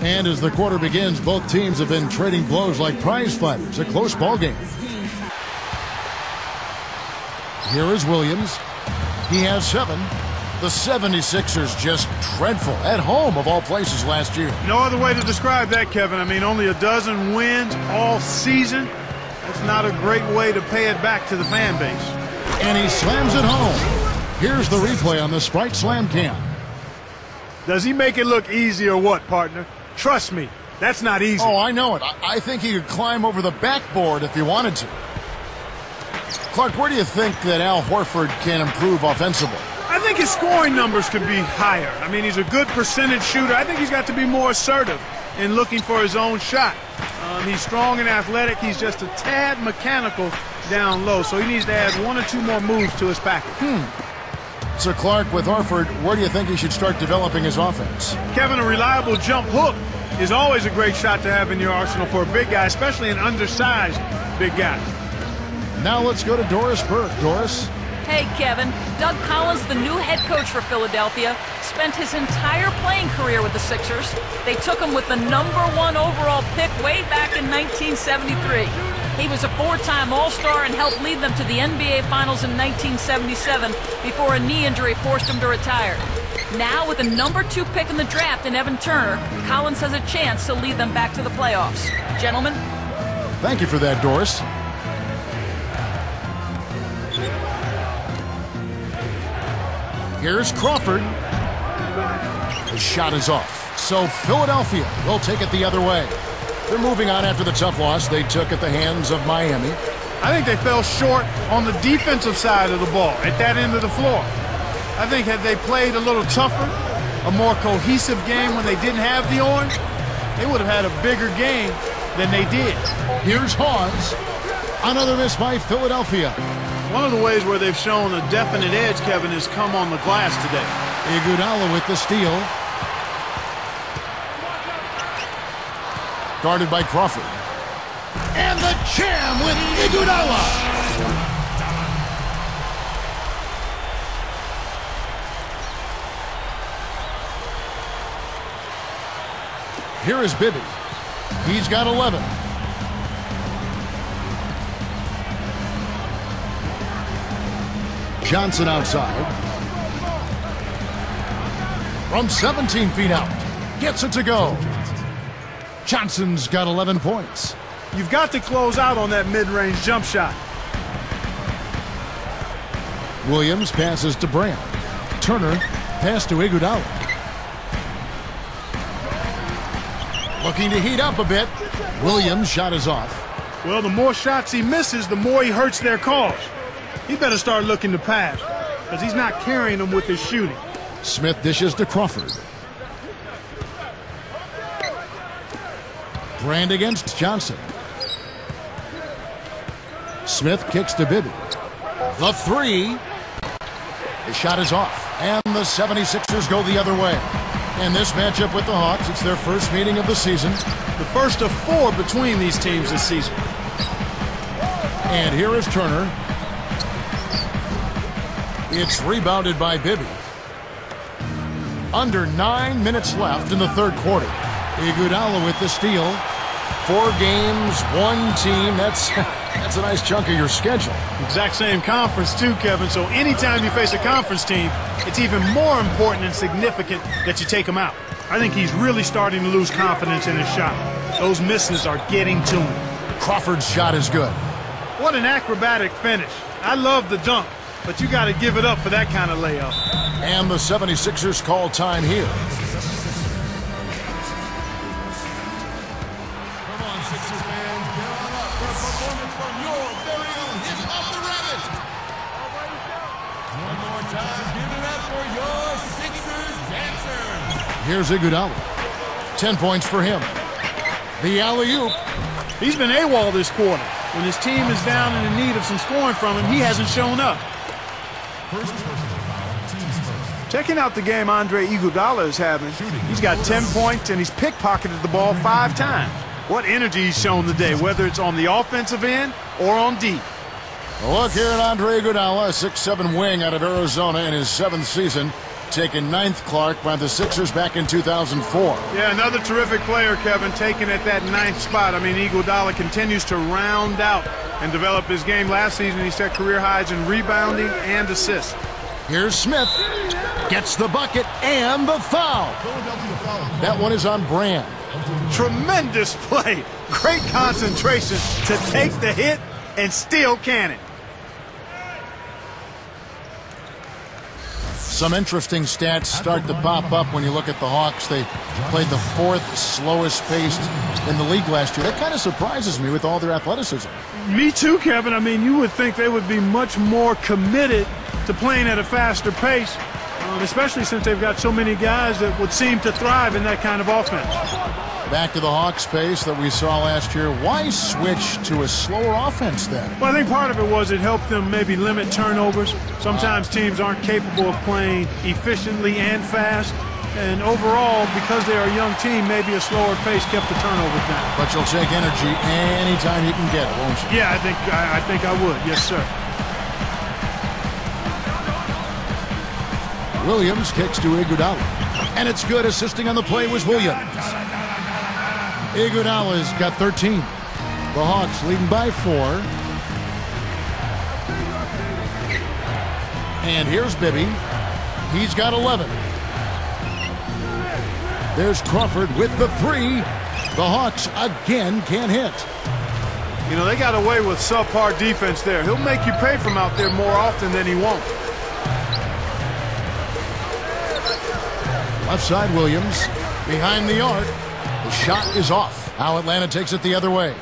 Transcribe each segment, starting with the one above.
And as the quarter begins, both teams have been trading blows like prize fighters. A close ball game. Here is Williams. He has 7. The 76ers just dreadful at home of all places last year. No other way to describe that, Kevin. I mean, only a dozen wins all season. That's not a great way to pay it back to the fan base. And he slams it home. Here's the replay on the Sprite Slam Cam. Does he make it look easy or what, partner? Trust me, that's not easy. Oh, I know it. I think he could climb over the backboard if he wanted to. Clark, where do you think that Al Horford can improve offensively? I think his scoring numbers could be higher. I mean, he's a good percentage shooter. I think he's got to be more assertive in looking for his own shot. He's strong and athletic. He's just a tad mechanical down low, so he needs to add 1 or 2 more moves to his package. So, Clark, with Horford, where do you think he should start developing his offense? Kevin, a reliable jump hook is always a great shot to have in your arsenal for a big guy, especially an undersized big guy. Now let's go to Doris Burke. Doris? Hey, Kevin. Doug Collins, the new head coach for Philadelphia, spent his entire playing career with the Sixers. They took him with the #1 overall pick way back in 1973. He was a 4-time All-Star and helped lead them to the NBA Finals in 1977 before a knee injury forced him to retire. Now, with the #2 pick in the draft in Evan Turner, Collins has a chance to lead them back to the playoffs. Gentlemen? Thank you for that, Doris. Here's Crawford. The shot is off. So Philadelphia will take it the other way. They're moving on after the tough loss they took at the hands of Miami. I think they fell short on the defensive side of the ball at that end of the floor. I think had they played a little tougher, a more cohesive game when they didn't have the orange, they would have had a bigger game than they did. Here's Hawes. Another miss by Philadelphia. One of the ways where they've shown a definite edge, Kevin, has come on the glass today. Iguodala with the steal. Guarded by Crawford. And the jam with Iguodala. Here is Bibby. He's got 11. Johnson outside. From 17 feet out. Gets it to go. Johnson's got 11 points. You've got to close out on that mid-range jump shot. Williams passes to Brown. Turner pass to Iguodala. Looking to heat up a bit. Williams' shot is off. Well, the more shots he misses, the more he hurts their cause. He better start looking to pass, because he's not carrying them with his shooting. Smith dishes to Crawford. Brand against Johnson. Smith kicks to Bibby. The 3. The shot is off. And the 76ers go the other way. In this matchup with the Hawks, it's their first meeting of the season. The first of 4 between these teams this season. And here is Turner. It's rebounded by Bibby. Under 9 minutes left in the third quarter. Iguodala with the steal. 4 games, 1 team. That's a nice chunk of your schedule. Exact same conference too, Kevin. So anytime you face a conference team, it's even more important and significant that you take them out. I think he's really starting to lose confidence in his shot. Those misses are getting to him. Crawford's shot is good. What an acrobatic finish. I love the dunk, but you got to give it up for that kind of layup. And the 76ers call time here. Come on, Sixers fans, get on up for a performance from your very own Hit Up the Rabbit. One more time, give it up for your Sixers dancers. Here's Iguodala. 10 points for him. The alley-oop. He's been AWOL this quarter. When his team is down and in need of some scoring from him, he hasn't shown up. Checking out the game Andre Iguodala is having. He's got 10 points and he's pickpocketed the ball 5 times. What energy he's shown today, whether it's on the offensive end or on D. Look here at Andre Iguodala, a 6'7" wing out of Arizona in his 7th season. taken 9th, Clark, by the Sixers back in 2004. Yeah, another terrific player, Kevin, taken at that 9th spot. I mean, Iguodala continues to round out and develop his game. Last season, he set career highs in rebounding and assists. Here's Smith. Gets the bucket and the foul. That one is on Brand. Tremendous play. Great concentration to take the hit and still can it. Some interesting stats start to pop up when you look at the Hawks. They played the 4th slowest paced in the league last year. That kind of surprises me with all their athleticism. Me too, Kevin. I mean, you would think they would be much more committed to playing at a faster pace, especially since they've got so many guys that would seem to thrive in that kind of offense. Back to the Hawks pace that we saw last year. Why switch to a slower offense then? Well, I think part of it was it helped them maybe limit turnovers. Sometimes teams aren't capable of playing efficiently and fast. And overall, because they're a young team, maybe a slower pace kept the turnovers down. But you'll take energy anytime you can get it, won't you? Yeah, I think I would. Yes, sir. Williams kicks to Iguodala. And it's good. Assisting on the play was Williams. Iguodala's got 13. The Hawks leading by 4. And here's Bibby. He's got 11. There's Crawford with the 3. The Hawks again can't hit. You know, they got away with subpar defense there. He'll make you pay from out there more often than he won't. Left side, Williams. Behind the arc. The shot is off. Now Atlanta takes it the other way.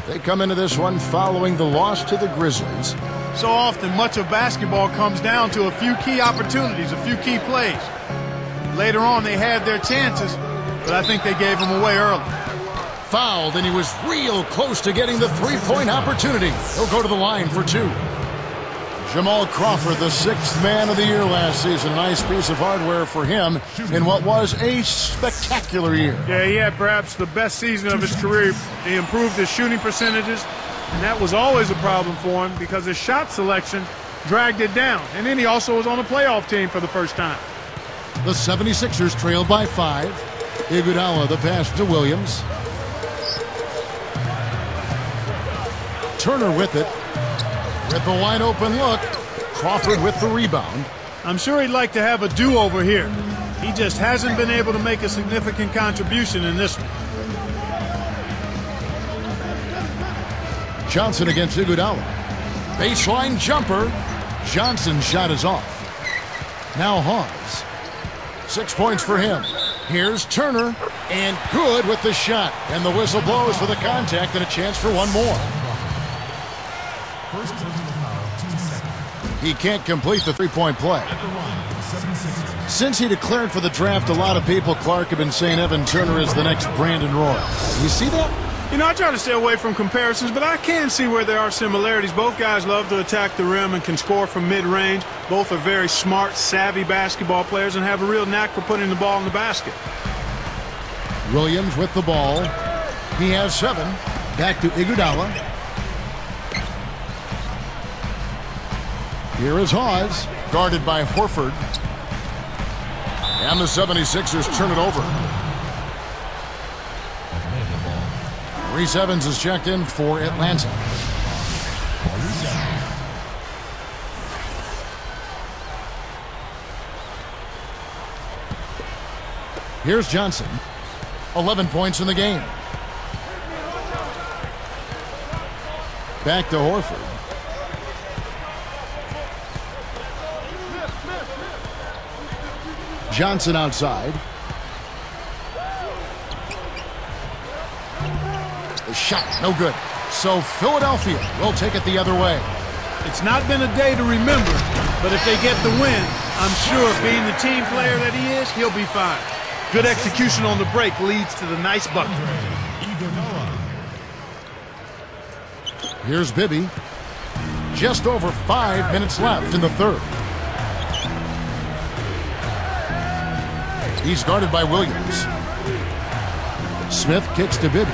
They come into this one following the loss to the Grizzlies. So often, much of basketball comes down to a few key opportunities, a few key plays. Later on, they had their chances, but I think they gave them away early. Fouled, and he was real close to getting the three-point opportunity. He'll go to the line for 2. Jamal Crawford, the 6th man of the year last season. A nice piece of hardware for him in what was a spectacular year. Yeah, he had perhaps the best season of his career. He improved his shooting percentages, and that was always a problem for him because his shot selection dragged it down. And then he also was on a playoff team for the first time. The 76ers trailed by 5. Iguodala, the pass to Williams. Turner with it. With the wide open look, Crawford with the rebound. I'm sure he'd like to have a do-over here. He just hasn't been able to make a significant contribution in this one. Johnson against Iguodala. Baseline jumper. Johnson's shot is off. Now Hawes. 6 points for him. Here's Turner. And good with the shot. And the whistle blows for the contact and a chance for one more. He can't complete the three-point play. Since he declared for the draft, a lot of people, Clark, have been saying Evan Turner is the next Brandon Roy. You see that? You know, I try to stay away from comparisons, but I can see where there are similarities. Both guys love to attack the rim and can score from mid-range. Both are very smart, savvy basketball players and have a real knack for putting the ball in the basket. Williams with the ball. He has 7. Back to Iguodala. Here is Hawes, guarded by Horford. And the 76ers turn it over. Reese Evans is checked in for Atlanta. Here's Johnson. 11 points in the game. Back to Horford. Johnson outside. The shot, no good. So Philadelphia will take it the other way. It's not been a day to remember, but if they get the win, I'm sure being the team player that he is, he'll be fine. Good execution on the break leads to the nice bucket. Here's Bibby. Just over 5 minutes left in the third. He's guarded by Williams. Smith kicks to Bibby.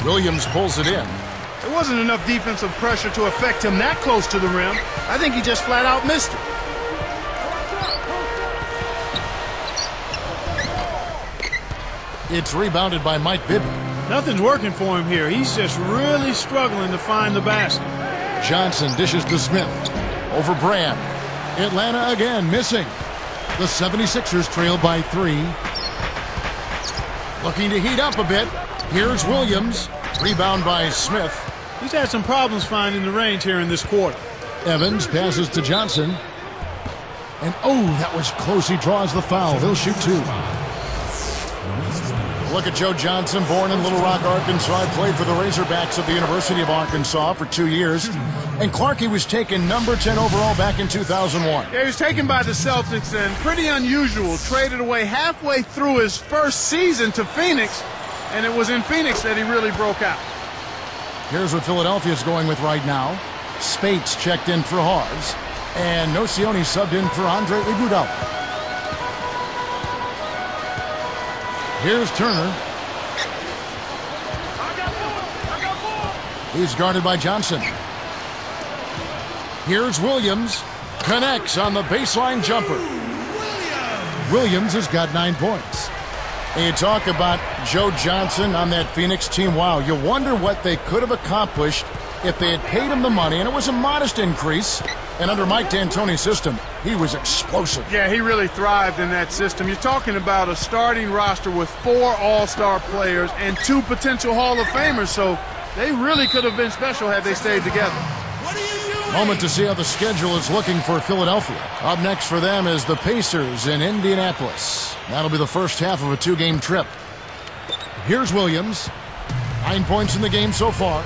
Williams pulls it in. There wasn't enough defensive pressure to affect him that close to the rim. I think he just flat out missed it. It's rebounded by Mike Bibby. Nothing's working for him here. He's just really struggling to find the basket. Johnson dishes to Smith. Over Brand. Atlanta again missing. The 76ers trail by 3. Looking to heat up a bit. Here's Williams. Rebound by Smith. He's had some problems finding the range here in this quarter. Evans passes to Johnson. And oh, that was close. He draws the foul. He'll shoot 2. Look at Joe Johnson, born in Little Rock, Arkansas. Played for the Razorbacks of the University of Arkansas for 2 years. And Clarkie was taken number 10 overall back in 2001. Yeah, he was taken by the Celtics and pretty unusual. Traded away halfway through his first season to Phoenix. And it was in Phoenix that he really broke out. Here's what Philadelphia's going with right now. Spates checked in for Hawes. And Nocioni subbed in for Andre Iguodala. Here's Turner. He's guarded by Johnson. Here's Williams. Connects on the baseline jumper. Williams has got 9 points. And you talk about Joe Johnson on that Phoenix team. Wow, you wonder what they could have accomplished if they had paid him the money, and it was a modest increase. And under Mike D'Antoni's system, he was explosive. Yeah, he really thrived in that system. You're talking about a starting roster with 4 all-star players and 2 potential Hall of Famers, so they really could have been special had they stayed together. Moment to see how the schedule is looking for Philadelphia. Up next for them is the Pacers in Indianapolis. That'll be the first half of a 2-game trip. Here's Williams. 9 points in the game so far.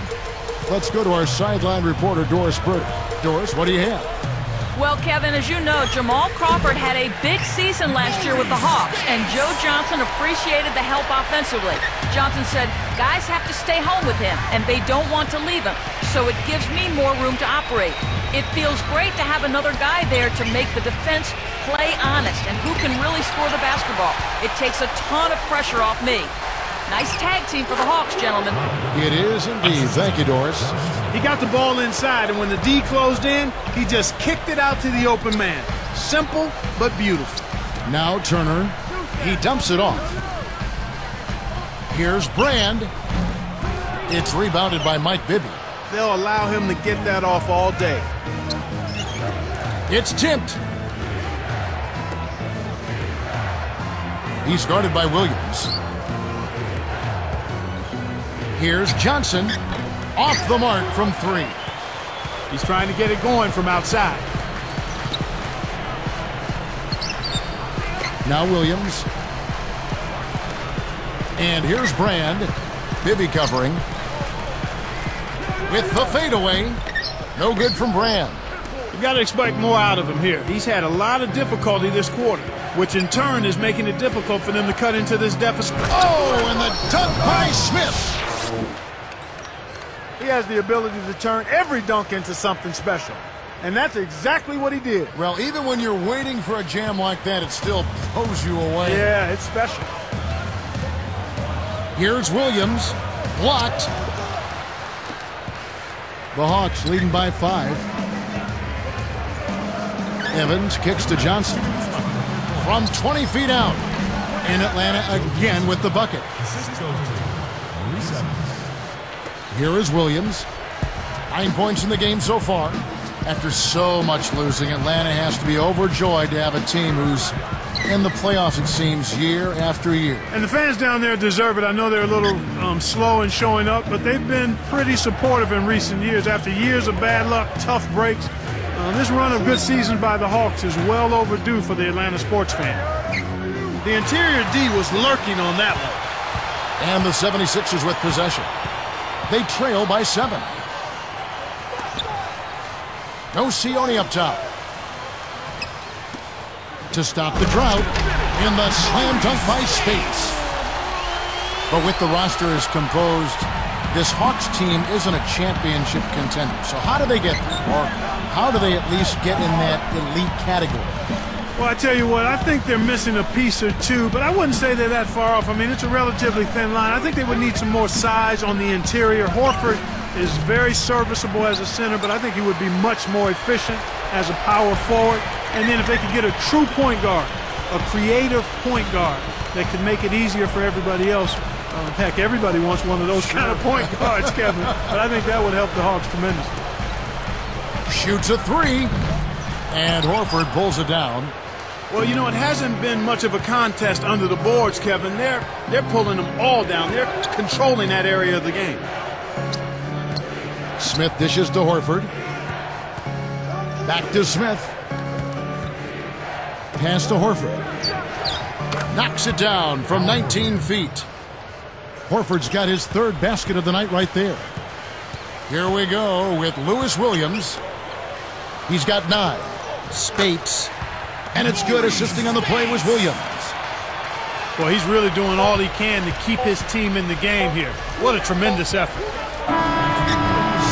Let's go to our sideline reporter, Doris Burke. Doris, what do you have? Well, Kevin, as you know, Jamal Crawford had a big season last year with the Hawks, and Joe Johnson appreciated the help offensively. Johnson said, guys have to stay home with him, and they don't want to leave him, so it gives me more room to operate. It feels great to have another guy there to make the defense play honest, and who can really score the basketball. It takes a ton of pressure off me. Nice tag team for the Hawks, gentlemen. It is indeed. Thank you, Doris. He got the ball inside, and when the D closed in, he just kicked it out to the open man. Simple, but beautiful. Now Turner. He dumps it off. Here's Brand. It's rebounded by Mike Bibby. They'll allow him to get that off all day. It's tipped. He's guarded by Williams. Here's Johnson. Off the mark from 3. He's trying to get it going from outside. Now Williams. And here's Brand. Bibby covering. With the fadeaway. No good from Brand. You've got to expect more out of him here. He's had a lot of difficulty this quarter, which in turn is making it difficult for them to cut into this deficit. Oh, and the dunk by Smith. He has the ability to turn every dunk into something special. And that's exactly what he did. Well, even when you're waiting for a jam like that, it still blows you away. Yeah, it's special. Here's Williams. Blocked. The Hawks leading by 5. Evans kicks to Johnson. From 20 feet out. And Atlanta again with the bucket. Here is Williams. 9 points in the game so far. After so much losing, Atlanta has to be overjoyed to have a team who's in the playoffs, it seems, year after year. And the fans down there deserve it. I know they're a little slow in showing up, but they've been pretty supportive in recent years. After years of bad luck, tough breaks, this run of good seasons by the Hawks is well overdue for the Atlanta sports fan. The interior D was lurking on that one. And the 76ers with possession. They trail by 7. Nocioni up top. To stop the drought. In the slam dunk by Spates. But with the roster as composed, this Hawks team isn't a championship contender. So how do they get there? Or how do they at least get in that elite category? Well, I tell you what, I think they're missing a piece or two, but I wouldn't say they're that far off. I mean, it's a relatively thin line. I think they would need some more size on the interior. Horford is very serviceable as a center, but I think he would be much more efficient as a power forward. And then if they could get a true point guard, a creative point guard that can make it easier for everybody else. Heck, everybody wants one of those kind of point guards, Kevin. But I think that would help the Hawks tremendously. Shoots a three, and Horford pulls it down. Well, you know, it hasn't been much of a contest under the boards, Kevin. They're pulling them all down. They're controlling that area of the game. Smith dishes to Horford. Back to Smith. Pass to Horford. Knocks it down from 19 feet. Horford's got his third basket of the night right there. Here we go with Lewis Williams. He's got 9. Spates. And it's good. Assisting on the play was Williams. Well, he's really doing all he can to keep his team in the game here. What a tremendous effort.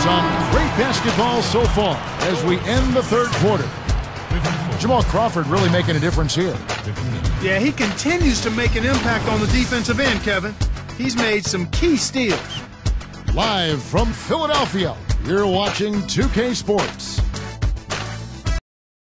Some great basketball so far as we end the third quarter. Jamal Crawford really making a difference here. Yeah, he continues to make an impact on the defensive end, Kevin. He's made some key steals. Live from Philadelphia, you're watching 2K Sports.